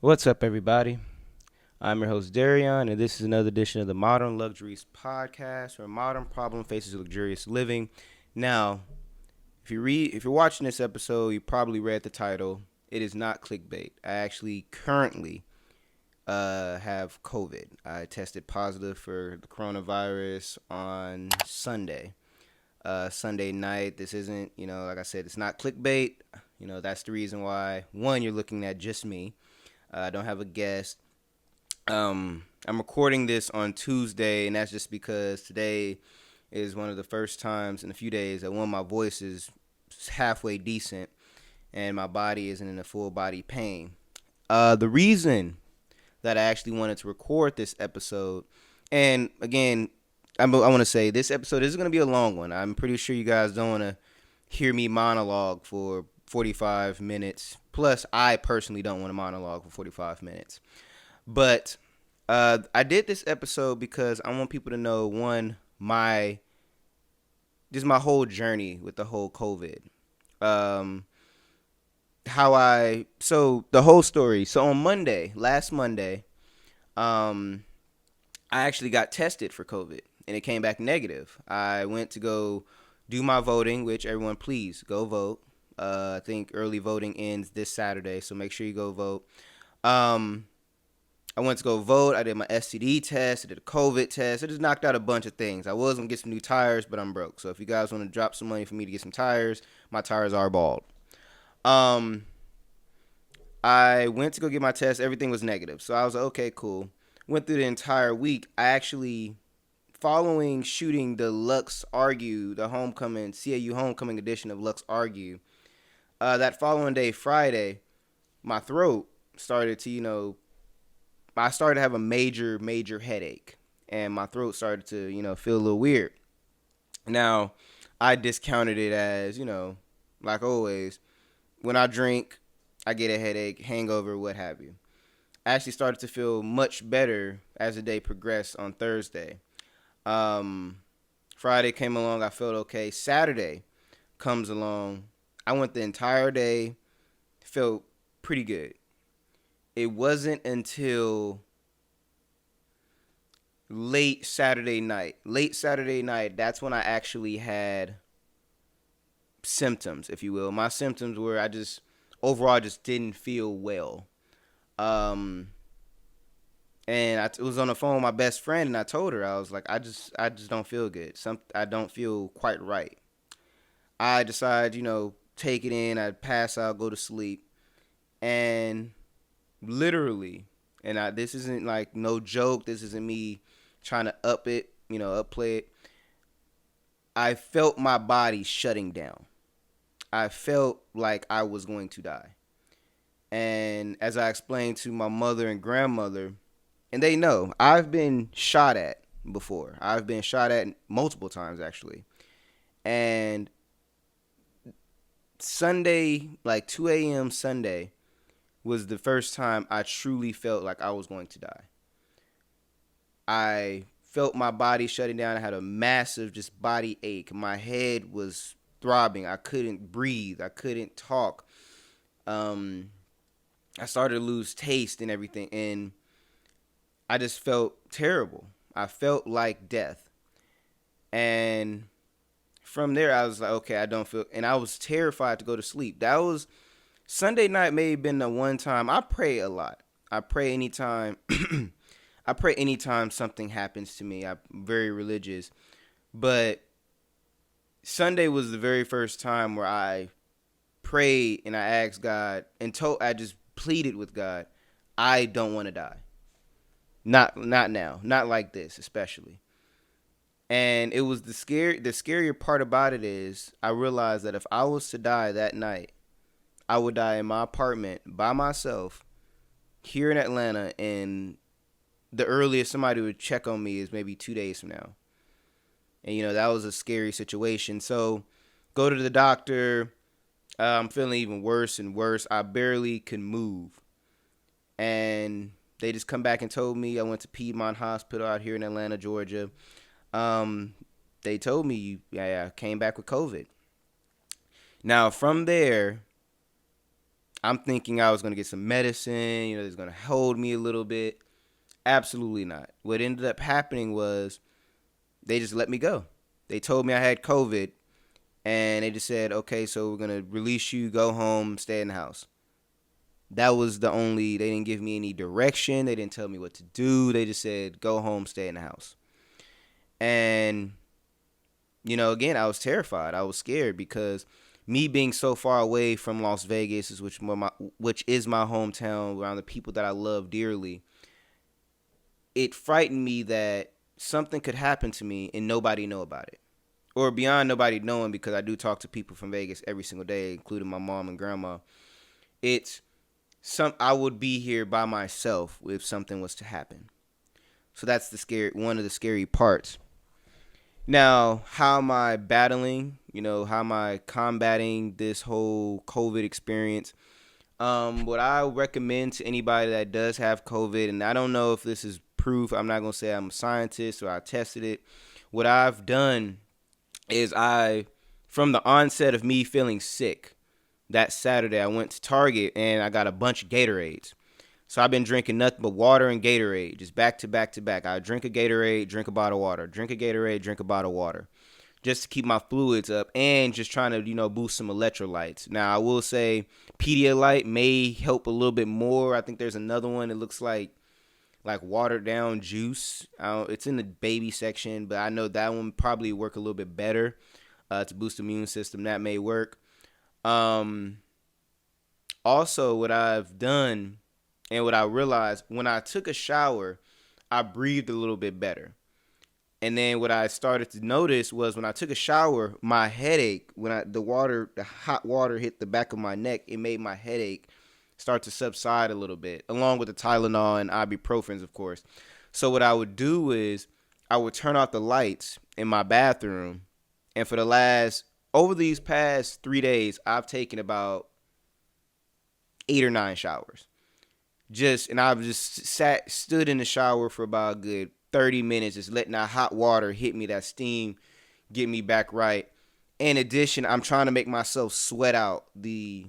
What's up, everybody? I'm your host, Darion, and this is another edition of the Modern Luxuries Podcast, where modern problem faces luxurious living. Now, if you're watching this episode, you probably read the title. It is not clickbait. I actually currently have COVID. I tested positive for the coronavirus on Sunday. Sunday night. This isn't, like I said, it's not clickbait. That's the reason why. One, you're looking at just me. I don't have a guest. I'm recording this on Tuesday, and that's just because today is one of the first times in a few days that my voice is halfway decent and my body isn't in a full body pain. The reason that I actually wanted to record this episode, and again, I want to say this episode is going to be a long one. I'm pretty sure you guys don't want to hear me monologue for 45 minutes. Plus, I personally don't want to monologue for 45 minutes. But I did this episode because I want people to know, one, my whole journey with the whole COVID. So the whole story. So on last Monday, I actually got tested for COVID and it came back negative. I went to go do my voting, which everyone, please go vote. I think early voting ends this Saturday, so make sure you go vote. I went to go vote. I did my STD test. I did a COVID test. I just knocked out a bunch of things. I was going to get some new tires, but I'm broke. So if you guys want to drop some money for me to get some tires, my tires are bald. I went to go get my test. Everything was negative. So I was like, okay, cool. Went through the entire week. I actually, following shooting the Lux Argue, the CAU homecoming edition of Lux Argue, that following day, Friday, my throat started to, I started to have a major headache, and my throat started to, feel a little weird. Now, I discounted it as, like always, when I drink, I get a headache, hangover, what have you. I actually started to feel much better as the day progressed on Thursday. Friday came along, I felt okay. Saturday comes along, I went the entire day, felt pretty good. It wasn't until late Saturday night, that's when I actually had symptoms, if you will. My symptoms were overall just didn't feel well. And I was on the phone with my best friend, and I told her, I was like, I just don't feel good. I don't feel quite right. I decided, take it in. I'd pass out, go to sleep, and literally, and this isn't like no joke. This isn't me trying to upplay it. I felt my body shutting down. I felt like I was going to die. And as I explained to my mother and grandmother, and they know, I've been shot at before. I've been shot at multiple times, actually. And Sunday, like 2 a.m. Sunday, was the first time I truly felt like I was going to die. I felt my body shutting down. I had a massive just body ache. My head was throbbing. I couldn't breathe. I couldn't talk. I started to lose taste and everything, and I just felt terrible. I felt like death. And from there, I was like, okay, I don't feel, and I was terrified to go to sleep. That was Sunday night. May have been the one time. I pray a lot. I pray anytime. I pray anytime something happens to me. I'm very religious, but Sunday was the very first time where I prayed and I asked God and I just pleaded with God, I don't want to die. Not now. Not like this, especially. And it was the scarier part about it is I realized that if I was to die that night, I would die in my apartment by myself here in Atlanta, and the earliest somebody would check on me is maybe 2 days from now. And, that was a scary situation. So go to the doctor. I'm feeling even worse and worse. I barely can move. And they just come back and told me, I went to Piedmont Hospital out here in Atlanta, Georgia. They told me I came back with COVID. Now, from there, I'm thinking I was going to get some medicine, it's going to hold me a little bit. Absolutely not. What ended up happening was they just let me go. They told me I had COVID, and they just said, okay, so we're going to release you, go home, stay in the house. That was they didn't give me any direction. They didn't tell me what to do. They just said, go home, stay in the house. And, again, I was terrified. I was scared because me being so far away from Las Vegas, which is my hometown, around the people that I love dearly, it frightened me that something could happen to me and nobody know about it. Or beyond nobody knowing, because I do talk to people from Vegas every single day, including my mom and grandma. I would be here by myself if something was to happen. So that's one of the scary parts. Now, how am I battling? How am I combating this whole COVID experience? What I recommend to anybody that does have COVID, and I don't know if this is proof, I'm not going to say I'm a scientist or I tested it. What I've done is from the onset of me feeling sick, that Saturday, I went to Target and I got a bunch of Gatorades. So I've been drinking nothing but water and Gatorade, just back to back to back. I drink a Gatorade, drink a bottle of water, drink a Gatorade, drink a bottle of water, just to keep my fluids up and just trying to, boost some electrolytes. Now, I will say Pedialyte may help a little bit more. I think there's another one that looks like watered down juice. It's in the baby section, but I know that one probably work a little bit better to boost the immune system. That may work. Also, what I've done and what I realized, when I took a shower, I breathed a little bit better. And then what I started to notice was when I took a shower, my headache, when the hot water hit the back of my neck, it made my headache start to subside a little bit, along with the Tylenol and ibuprofens, of course. So what I would do is I would turn off the lights in my bathroom, and over these past 3 days, I've taken about 8 or 9 showers. And I've just stood in the shower for about a good 30 minutes, just letting that hot water hit me, that steam, get me back right. In addition, I'm trying to make myself sweat out the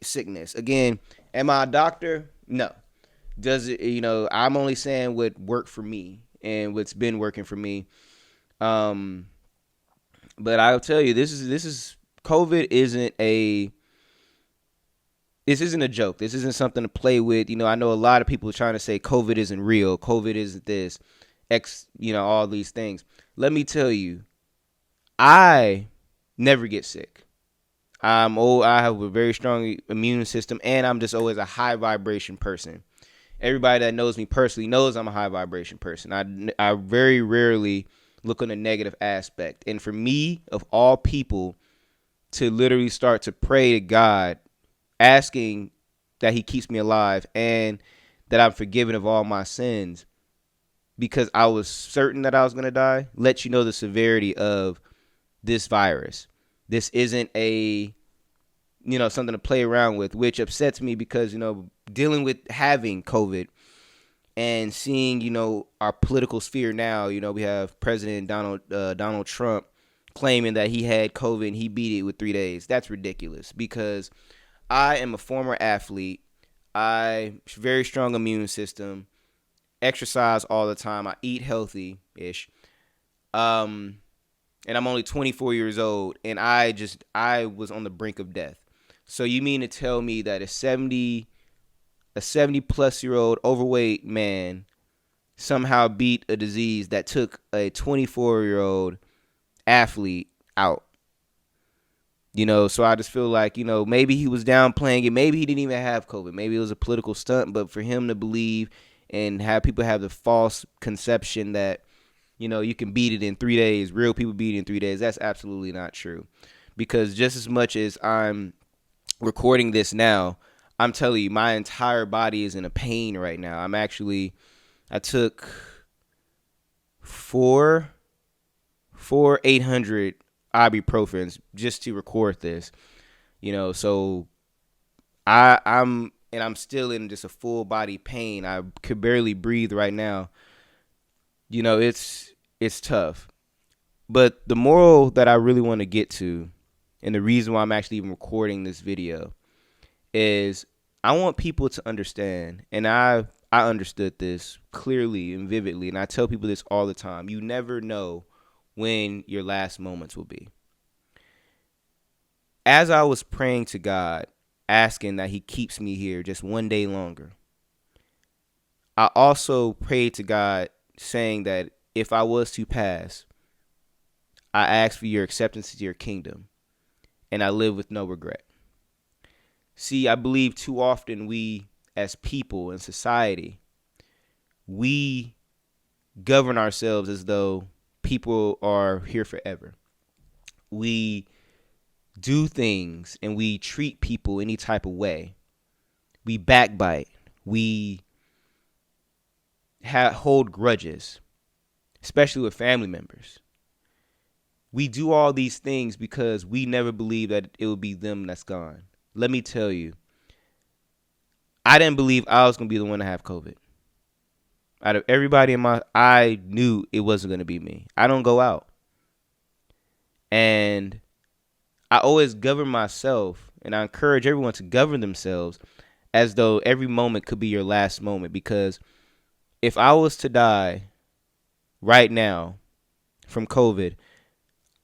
sickness. Again, am I a doctor? No. Does it, I'm only saying what worked for me and what's been working for me. But I'll tell you, COVID this isn't a joke. This isn't something to play with. I know a lot of people are trying to say COVID isn't real. COVID isn't this, all these things. Let me tell you, I never get sick. I'm old. I have a very strong immune system, and I'm just always a high vibration person. Everybody that knows me personally knows I'm a high vibration person. I very rarely look on the negative aspect. And for me, of all people, to literally start to pray to God, asking that he keeps me alive and that I'm forgiven of all my sins, because I was certain that I was going to die, let you know the severity of this virus. This isn't something to play around with, which upsets me because, dealing with having COVID and seeing, our political sphere now, we have President Donald Trump claiming that he had COVID and he beat it with 3 days. That's ridiculous, because I am a former athlete. Very strong immune system, exercise all the time. I eat healthy-ish. And I'm only 24 years old, and I was on the brink of death. So you mean to tell me that a 70-plus-year-old overweight man somehow beat a disease that took a 24-year-old athlete out? So I just feel like, maybe he was downplaying it. Maybe he didn't even have COVID. Maybe it was a political stunt. But for him to believe and have people have the false conception that, you can beat it in 3 days, real people beat it in 3 days, that's absolutely not true. Because just as much as I'm recording this now, I'm telling you, my entire body is in a pain right now. I took four 800 ibuprofens just to record this, so I'm still in just a full body pain. I could barely breathe right now. It's tough. But the moral that I really want to get to, and the reason why I'm actually even recording this video, is I want people to understand, and I understood this clearly and vividly, and I tell people this all the time. You never know when your last moments will be. As I was praying to God, asking that he keeps me here just one day longer, I also prayed to God saying that if I was to pass, I ask for your acceptance to your kingdom, and I live with no regret. See, I believe too often we, as people in society, we govern ourselves as though people are here forever. We do things and we treat people any type of way. We backbite. We hold grudges, especially with family members. We do all these things because we never believe that it will be them that's gone. Let me tell you, I didn't believe I was going to be the one to have COVID. Out of everybody I knew it wasn't going to be me. I don't go out. And I always govern myself, and I encourage everyone to govern themselves as though every moment could be your last moment. Because if I was to die right now from COVID,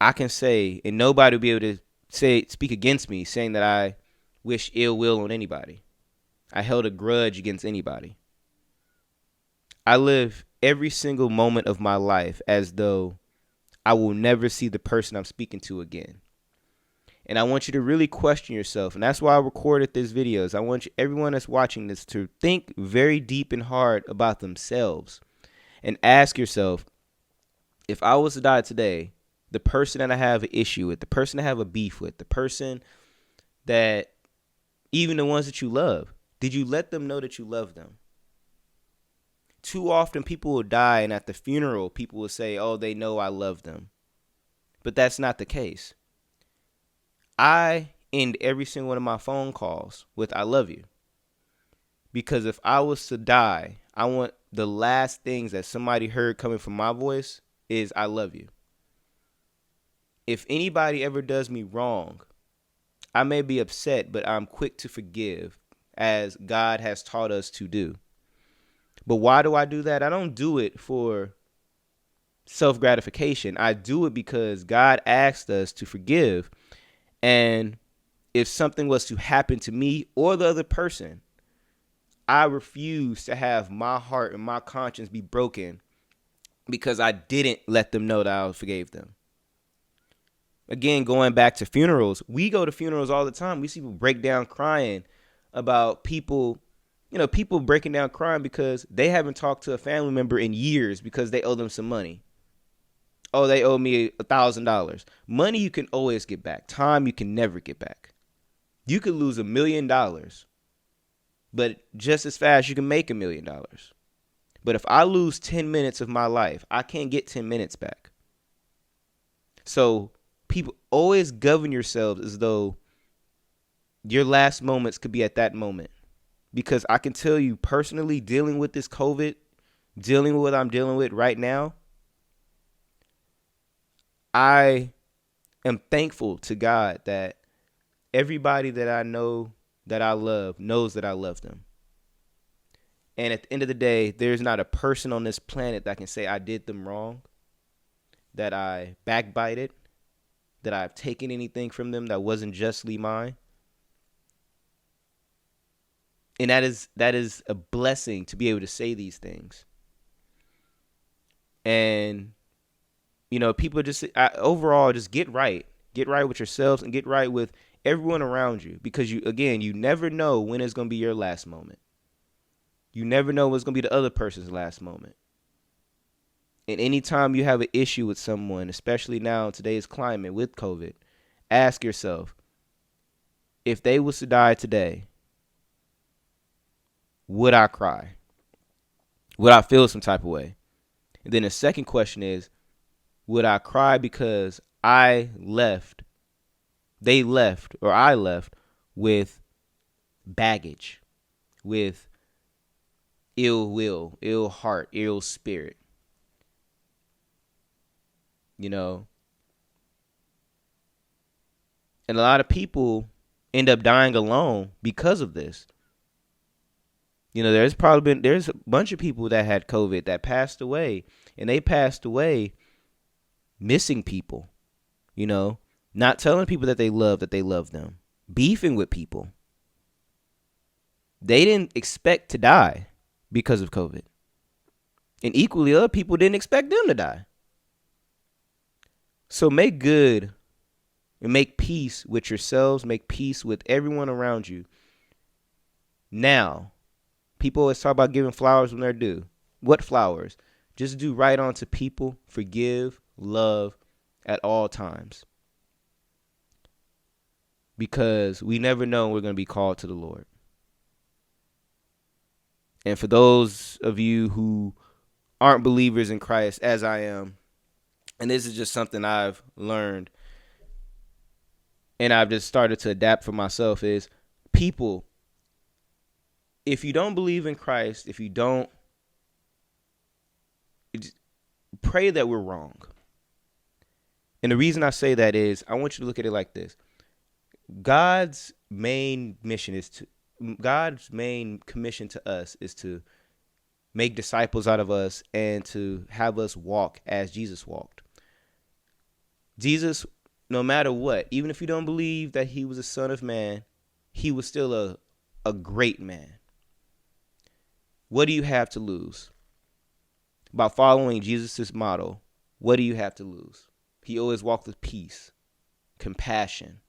I can say, and nobody will be able to speak against me, saying that I wish ill will on anybody. I held a grudge against anybody. I live every single moment of my life as though I will never see the person I'm speaking to again. And I want you to really question yourself. And that's why I recorded this video. I want everyone that's watching this to think very deep and hard about themselves and ask yourself, if I was to die today, the person that I have an issue with, the person I have a beef with, the person that, even the ones that you love, did you let them know that you love them? Too often people will die, and at the funeral, people will say, oh, they know I love them. But that's not the case. I end every single one of my phone calls with I love you. Because if I was to die, I want the last things that somebody heard coming from my voice is I love you. If anybody ever does me wrong, I may be upset, but I'm quick to forgive, as God has taught us to do. But why do I do that? I don't do it for self-gratification. I do it because God asked us to forgive. And if something was to happen to me or the other person, I refuse to have my heart and my conscience be broken because I didn't let them know that I forgave them. Again, going back to funerals, we go to funerals all the time. We see people break down crying about people breaking down crying because they haven't talked to a family member in years because they owe them some money. Oh, they owe me $1,000. Money you can always get back. Time you can never get back. You could lose $1 million, but just as fast you can make $1 million. But if I lose 10 minutes of my life, I can't get 10 minutes back. So people always govern yourselves as though your last moments could be at that moment. Because I can tell you personally, dealing with this COVID, dealing with what I'm dealing with right now, I am thankful to God that everybody that I know that I love knows that I love them. And at the end of the day, there's not a person on this planet that can say I did them wrong, that I backbited, that I've taken anything from them that wasn't justly mine. And that is a blessing to be able to say these things. And, people just overall just get right. Get right with yourselves and get right with everyone around you. Because you never know when it's going to be your last moment. You never know what's going to be the other person's last moment. And anytime you have an issue with someone, especially now in today's climate with COVID, ask yourself, if they was to die today, would I cry? Would I feel some type of way? And then the second question is, would I cry because they left with baggage, with ill will, ill heart, ill spirit? And a lot of people, end up dying alone because of this. There's a bunch of people that had COVID that passed away, and they passed away missing people, not telling people that they love them, beefing with people. They didn't expect to die because of COVID. And equally, other people didn't expect them to die. So make good and make peace with yourselves, make peace with everyone around you. Now, people always talk about giving flowers when they're due. What flowers? Just do right on to people, forgive, love at all times. Because we never know when we're going to be called to the Lord. And for those of you who aren't believers in Christ, as I am, and this is just something I've learned and I've just started to adapt for myself, is people, if you don't believe in Christ, if you don't, pray that we're wrong. And the reason I say that is I want you to look at it like this. God's main commission to us is to make disciples out of us and to have us walk as Jesus walked. Jesus, no matter what, even if you don't believe that he was a son of man, he was still a great man. What do you have to lose? By following Jesus' model, what do you have to lose? He always walked with peace, compassion,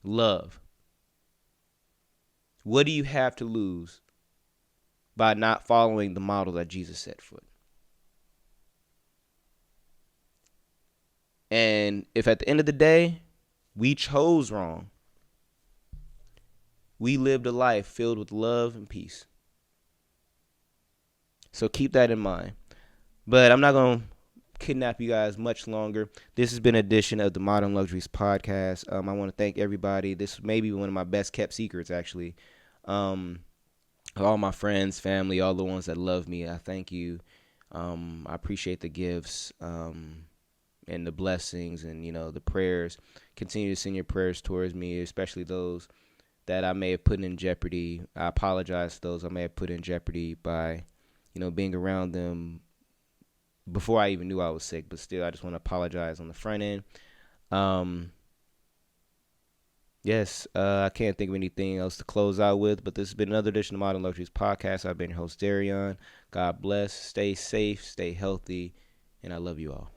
love. What do you have to lose by not following the model that Jesus set foot? And if at the end of the day, we chose wrong, we lived a life filled with love and peace. So keep that in mind. But I'm not going to kidnap you guys much longer. This has been an edition of the Modern Luxuries Podcast. I want to thank everybody. This may be one of my best kept secrets, actually. All my friends, family, all the ones that love me, I thank you. I appreciate the gifts and the blessings and, the prayers. Continue to send your prayers towards me, especially those that I may have put in jeopardy. I apologize to those I may have put in jeopardy by, being around them before I even knew I was sick. But still, I just want to apologize on the front end. Yes, I can't think of anything else to close out with, but this has been another edition of Modern Luxuries Podcast. I've been your host, Darion. God bless. Stay safe, stay healthy, and I love you all.